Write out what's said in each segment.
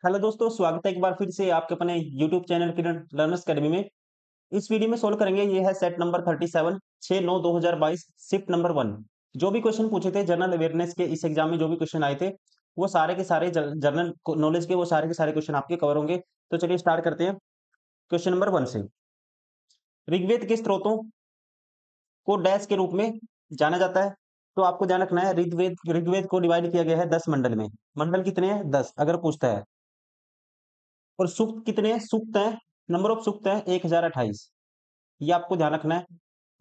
Hello दोस्तों, स्वागत है एक बार फिर से आपके अपने यूट्यूब चैनल किरण लर्नर्स अकेडमी में। इस वीडियो में सोल्व करेंगे, ये है सेट नंबर 37 6/9/2022 शिफ्ट नंबर 1। जो भी क्वेश्चन पूछे थे जनरल अवेयरनेस के इस एग्जाम में, जो भी क्वेश्चन आए थे वो सारे के सारे जनरल नॉलेज के वो सारे के सारे क्वेश्चन आपके कवर होंगे। तो चलिए स्टार्ट करते हैं क्वेश्चन नंबर 1 से। ऋग्वेद के स्त्रोतों को डैश के रूप में जाना जाता है। तो आपको ध्यान रखना है, ऋग्वेद ऋग्वेद को डिवाइड किया गया है 10 मंडल में। मंडल कितने हैं? 10 अगर पूछता है। और सूक्त कितने हैं? सूक्त हैं, नंबर ऑफ सूक्त है 1028। ये आपको ध्यान रखना है।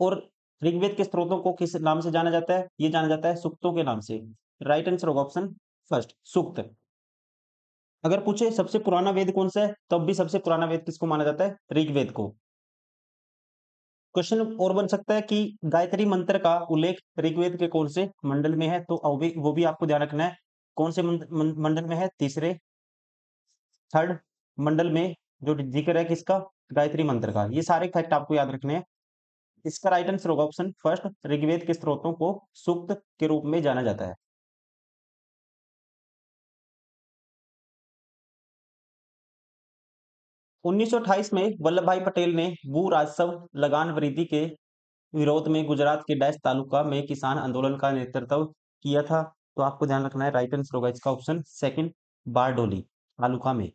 और ऋग्वेद के स्त्रोतों को किस नाम से जाना जाता है? ये जाना जाता है सूक्तों के नाम से। राइट आंसर होगा ऑप्शन फर्स्ट, सूक्त। अगर पूछे सबसे पुराना वेद कौन सा है, तब भी सबसे पुराना वेद किसको माना जाता है? ऋग्वेद को। क्वेश्चन और बन सकता है कि गायत्री मंत्र का उल्लेख ऋग्वेद के कौन से मंडल में है, तो वो भी आपको ध्यान रखना है। कौन से मंडल में है? तीसरे, थर्ड मंडल में जो जिक्र है किसका? गायत्री मंत्र का। ये सारे फैक्ट आपको याद रखने हैं। इसका राइट आंसर होगा ऑप्शन फर्स्ट, ऋग्वेद के स्त्रोतों को सूक्त के रूप में जाना जाता है। 1928 में वल्लभ भाई पटेल ने भू राजस्व लगान वृद्धि के विरोध में गुजरात के डैश तालुका में किसान आंदोलन का नेतृत्व किया था। तो आपको ध्यान रखना है, राइट आंसर होगा इसका ऑप्शन सेकंड, बारडोली तालुका में।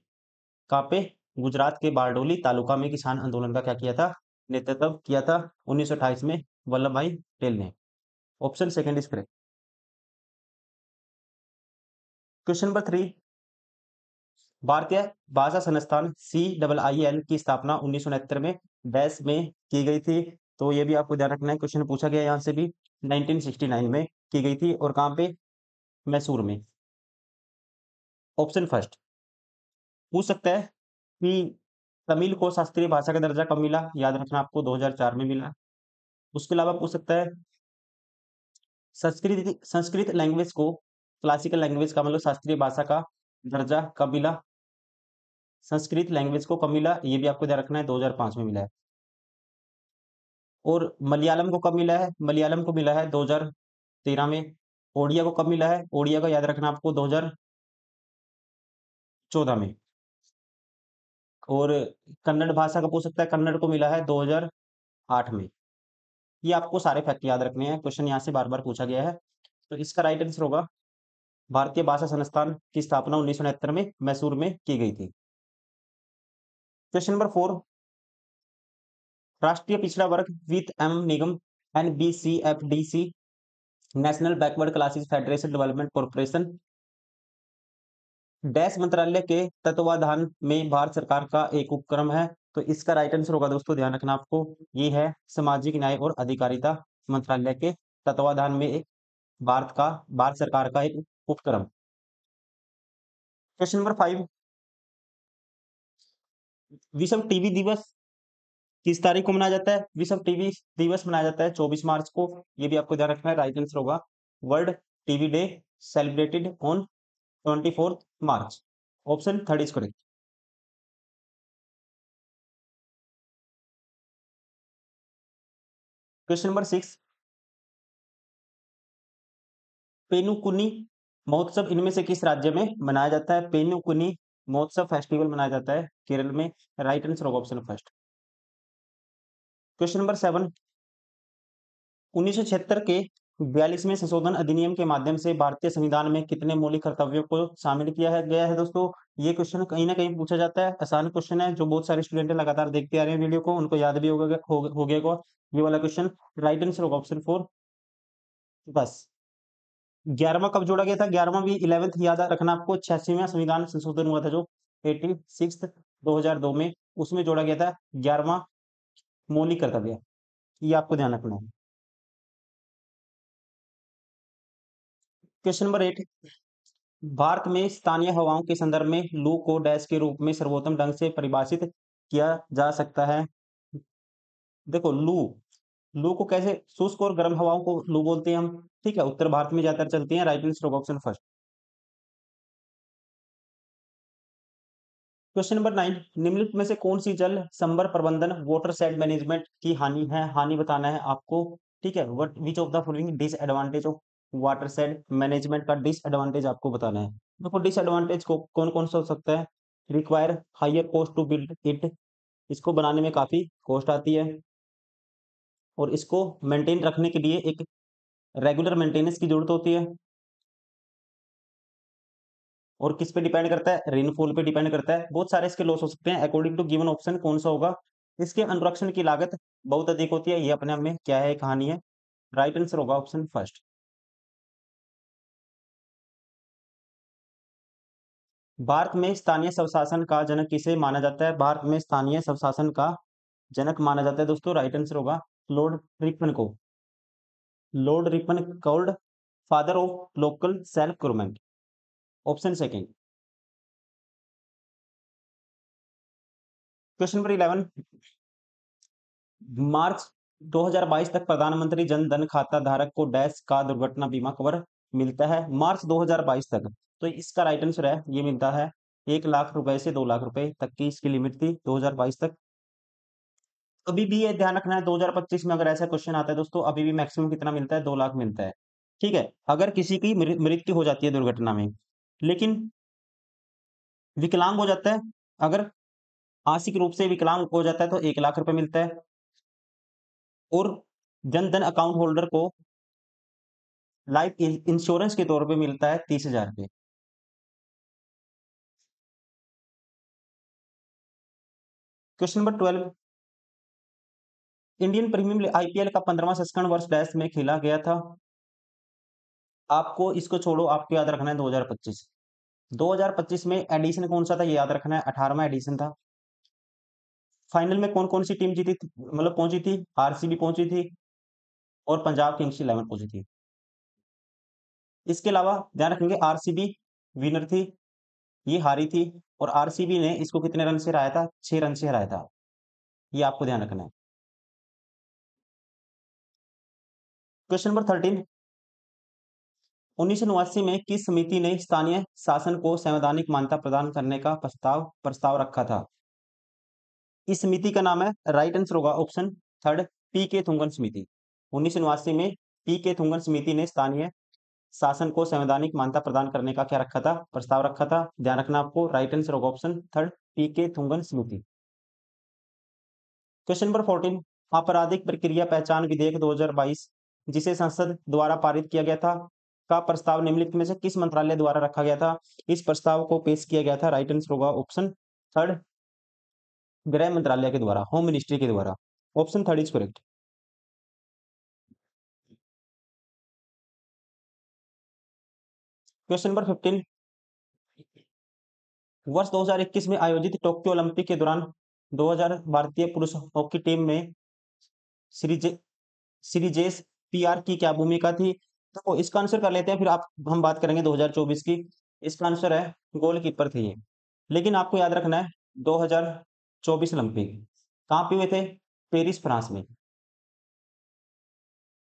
कहाँ पे? गुजरात के बारडोली तालुका में किसान आंदोलन का क्या किया था? नेतृत्व किया था 1928 में वल्लभ भाई पटेल ने। Option second is correct. Question number 3। भारतीय भाषा संस्थान CIIL की स्थापना 1969 में डैश में की गई थी। तो ये भी आपको ध्यान रखना है, क्वेश्चन पूछा गया यहाँ से भी। 1969 में की गई थी। और कहाँ पे? मैसूर में। Option first. पूछ सकता है कि तमिल को शास्त्रीय भाषा का दर्जा कब मिला? याद रखना आपको, 2004 में मिला। उसके अलावा पूछ सकता है संस्कृत संस्कृत लैंग्वेज को क्लासिकल लैंग्वेज का मतलब शास्त्रीय भाषा का दर्जा कब मिला? संस्कृत लैंग्वेज को कब मिला? ये भी आपको ध्यान रखना है, 2005 में मिला है। और मलयालम को कब मिला है? मलयालम को मिला है 2013 में। ओडिया को कब मिला है? ओडिया का याद रखना आपको 2014 में। और कन्नड़ भाषा का पूछ सकता है, कन्नड़ को मिला है 2008 में। ये आपको सारे फैक्ट याद रखने हैं, क्वेश्चन यहाँ से बार बार पूछा गया है। तो इसका राइट आंसर होगा भारतीय भाषा संस्थान की स्थापना 1969 में मैसूर में की गई थी। Question number 4। राष्ट्रीय पिछड़ा वर्ग वित्त एवं निगम NBCFDC national backward classes federation development corporation dash मंत्रालय के तत्वाधान में भारत सरकार का एक उपक्रम है। तो इसका राइट आंसर होगा दोस्तों, ध्यान रखना आपको, ये है सामाजिक न्याय और अधिकारिता मंत्रालय के तत्वाधान में एक भारत सरकार का एक उपक्रम। Question number 5। विश्व टीबी दिवस किस तारीख को मनाया जाता है? विश्व टीबी दिवस मनाया जाता है 24 मार्च को। ये भी आपको ध्यान रखना है, राइट आंसर होगा world TB day celebrated on 24 March. Option third is correct. Question number 6। पेनुकुनी महोत्सव इनमें से किस राज्य में मनाया जाता है? पेनुकुनी महोत्सव फेस्टिवल मनाया जाता है केरल में। राइट आंसर होगा ऑप्शन फर्स्ट। Question number 7। 1976 के 42वें संशोधन अधिनियम के माध्यम से भारतीय संविधान में कितने मौलिक कर्तव्यों को शामिल किया है गया है दोस्तों? ये क्वेश्चन कहीं ना कहीं पूछा जाता है, आसान क्वेश्चन है, जो बहुत सारे स्टूडेंट लगातार देखते आ रहे हैं वीडियो को, उनको याद भी हो गया होगा ये वाला क्वेश्चन। राइट आंसर होगा ऑप्शन 4 बस। 11वां कब जोड़ा गया था? 11वां भी 11th याद रखना आपको, 86वां संविधान संशोधन हुआ था जो 86 2002 में, उसमें जोड़ा गया था 11वां मौलिक कर्तव्य। ये आपको ध्यान रखना है। Question number 8। भारत में स्थानीय हवाओं के संदर्भ में लू को डैश के रूप में सर्वोत्तम ढंग से परिभाषित किया जा सकता है। देखो लू, लू को कैसे, शुष्क और गर्म हवाओं को लू बोलते हैं हम, ठीक है, उत्तर भारत में ज्यादातर चलती हैं। राइट आंसर होगा ऑप्शन फर्स्ट। Question number 9। निम्नलिखित में से कौन सी जल संभर प्रबंधन वाटर सेड मैनेजमेंट की हानि है? हानि बताना है आपको, ठीक है। What which of the following disadvantage of water said management का डिसएडवांटेज आपको बताना है। देखो डिसएडवांटेज को कौन कौन सा हो सकता है? Require higher cost to build it, इसको बनाने में काफ़ी कॉस्ट आती है और इसको मेंटेन रखने के लिए एक रेगुलर मेंटेनेंस की ज़रूरत होती है। और किस पे डिपेंड करता है? रेनफॉल पे डिपेंड करता है। बहुत सारे इसके लॉस हो सकते हैं। अकॉर्डिंग टू गिवन ऑप्शन कौन सा होगा? इसके अनुरक्षण की लागत बहुत अधिक होती है। ये अपने आप में क्या है? कहानी है। राइट आंसर होगा ऑप्शन फर्स्ट। भारत में स्थानीय स्वशासन का जनक किसे माना जाता है? भारत में स्थानीय स्वशासन का जनक माना जाता है दोस्तों, राइट आंसर होगा लॉर्ड रिपन को। Lord Ripon called father of local self government, option second. Question number 11, मार्च 2022 तक प्रधानमंत्री जन धन खाता धारक को डैश का दुर्घटना बीमा कवर मिलता है? मार्च 2022 तक, तो इसका राइट आंसर है ये मिलता है 1 लाख रुपए से 2 लाख रुपए तक की इसकी लिमिट थी 2022 तक। अभी भी ये ध्यान रखना है 2025 में अगर ऐसा क्वेश्चन आता है दोस्तों, अभी भी मैक्सिमम कितना मिलता है? 2 लाख मिलता है। ठीक है, अगर किसी की मृत्यु हो जाती है दुर्घटना में, लेकिन विकलांग हो जाता है, अगर आंशिक रूप से विकलांग हो जाता है तो 1 लाख रुपए मिलता है। और जन धन अकाउंट होल्डर को लाइफ इंश्योरेंस के तौर पे मिलता है 30,000 रुपये। Question number 12, Indian premium IPL का 15वां संस्करण वर्ष डैश में खेला गया था? आपको इसको छोड़ो, आपको याद रखना है 2025। 2025 में एडिशन कौन सा था ये याद रखना है, 18वां एडिशन था। फाइनल में कौन कौन सी टीम जीती थी, मतलब पहुंची थी? आरसीबी पहुंची थी और पंजाब किंग्स 11 पहुंची थी। इसके अलावा ध्यान रखेंगे आरसीबी विनर थी, ये हारी थी, और आरसीबी ने इसको कितने रन से हराया था? 6 रन से हराया था। ये आपको ध्यान रखना है। क्वेश्चन नंबर 13, 1989 में किस समिति ने स्थानीय शासन को संवैधानिक मान्यता प्रदान करने का प्रस्ताव प्रस्ताव रखा था? इस समिति का नाम है, राइट आंसर होगा ऑप्शन थर्ड, पी के थुंगन समिति। 1989 में पी के थुंगन समिति ने स्थानीय शासन को संवैधानिक मान्यता प्रदान करने का क्या रखा था? प्रस्ताव रखा था। ध्यान रखना आपको, राइट आंसर होगा ऑप्शन थर्ड, पी के थुंगन समिति। क्वेश्चन नंबर 14, आपराधिक प्रक्रिया पहचान विधेयक 2022 जिसे संसद द्वारा पारित किया गया था का प्रस्ताव निम्नलिखित में से किस मंत्रालय द्वारा रखा गया था? इस प्रस्ताव को पेश किया गया था, राइट आंसर होगा ऑप्शन थर्ड, गृह मंत्रालय के द्वारा, होम मिनिस्ट्री के द्वारा। Option third is correct. Question number 15, वर्ष 2021 में आयोजित टोक्यो ओलंपिक के दौरान 2000 भारतीय पुरुष हॉकी टीम में श्रीजे श्रीजेश पीआर की क्या भूमिका थी? तो इसका आंसर कर लेते हैं, फिर आप हम बात करेंगे 2024 की। इसका आंसर है गोलकीपर थे ये। लेकिन आपको याद रखना है 2024 ओलंपिक कहाँ पे हुए थे? पेरिस, फ्रांस में।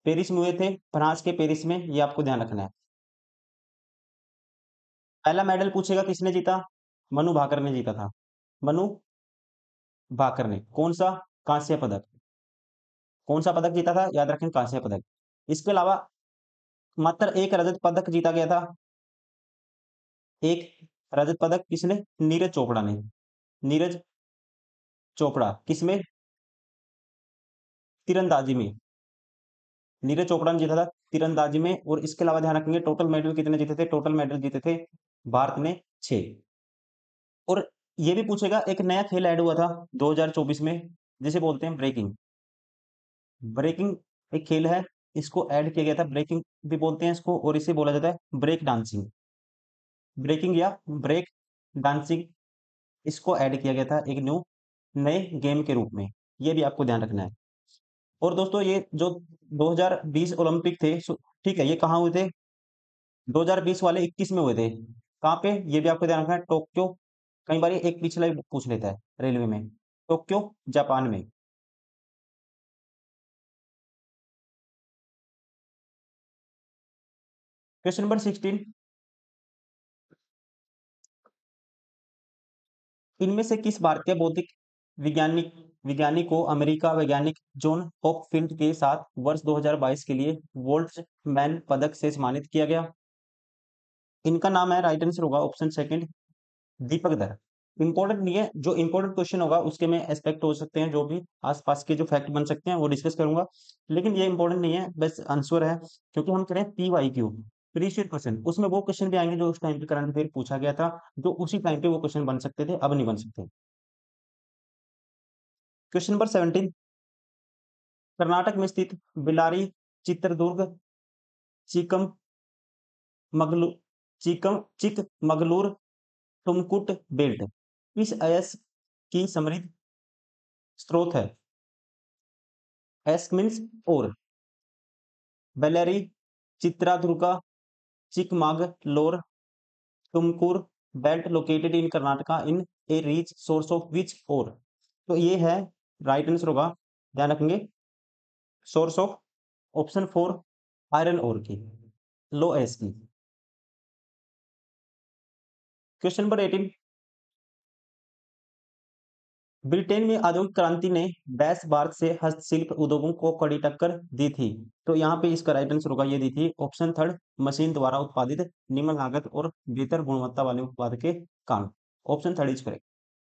पेरिस में हुए थे, फ्रांस के पेरिस में, ये आपको ध्यान रखना है। पहला मेडल पूछेगा किसने जीता? मनु भाकर ने जीता था। मनु भाकर ने कौन सा? कांस्य पदक। कौन सा पदक जीता था? याद रखें, कांस्य पदक। इसके अलावा मात्र एक रजत पदक जीता गया था। एक रजत पदक किसने? नीरज चोपड़ा ने। नीरज चोपड़ा किसमें? तीरंदाजी में। नीरज चोपड़ा ने जीता था तीरंदाजी में। और इसके अलावा ध्यान रखेंगे टोटल मेडल कितने जीते थे? टोटल मेडल जीते थे भारत ने 6। और ये भी पूछेगा, एक नया खेल ऐड हुआ था 2024 में जिसे बोलते हैं ब्रेकिंग। ब्रेकिंग एक खेल है, इसको ऐड किया गया था, ब्रेकिंग भी बोलते हैं इसको, और इसे बोला जाता है ब्रेक डांसिंग। ब्रेकिंग या ब्रेक डांसिंग, इसको ऐड किया गया था एक न्यू नए गेम के रूप में। ये भी आपको ध्यान रखना है। और दोस्तों ये जो 2020 ओलंपिक थे ठीक है, ये कहाँ हुए थे? 2020 वाले 21 में हुए थे। कहाँ पे? ये भी आपको ध्यान रखना है, टोक्यो। कई बार ये एक पिछला ही पूछ लेता है रेलवे में। टोक्यो जापान में। क्वेश्चन नंबर 16, इनमें से किस भारतीय बौद्धिक वैज्ञानिक विज्ञानी को अमेरिका वैज्ञानिक जॉन हॉपफील्ड के साथ वर्ष 2022 के लिए वोल्ट्जमैन पदक से सम्मानित किया गया? इनका नाम है, राइट आंसर होगा ऑप्शन सेकंड, दीपक दर। इंपॉर्टेंट नहीं है, जो इंपॉर्टेंट क्वेश्चन होगा उसके में एस्पेक्ट हो सकते हैं, जो भी आसपास के जो फैक्ट बन सकते हैं वो डिस्कस करूंगा, लेकिन ये इंपॉर्टेंट नहीं है, बस आंसर है, क्योंकि हम करें PYQ, प्रीवियस क्वेश्चन, उसमें वो क्वेश्चन भी आएंगे जो उस टाइम पे करंट अफेयर पूछा गया था, जो उसी टाइम पे वो क्वेश्चन बन सकते थे, अब नहीं बन सकते। क्वेश्चन नंबर 17, कर्नाटक में स्थित बिलारी, चित्रदुर्ग, चिकम मगलू चिकमगलूर, तुमकुट बेल्ट इस अयस्क की समृद्ध स्रोत है। एस्क मीन्स और, Bellary, Chitradurga, Chikmagalur, Tumkur belt located in Karnataka in a rich source of which और, तो ये है राइट आंसर होगा, ध्यान रखेंगे, source of option 4 iron ore की, लो एस की। क्वेश्चन नंबर 18, ब्रिटेन में औद्योगिक क्रांति ने डैश भारत से हस्तशिल्प उद्योगों को कड़ी टक्कर दी थी, तो यहाँ पे इसका राइट आंसर होगा, ये दी थी ऑप्शन 3 मशीन द्वारा उत्पादित निम्न लागत और बेहतर गुणवत्ता वाले उत्पाद के कारण, ऑप्शन 3 इज करेक्ट।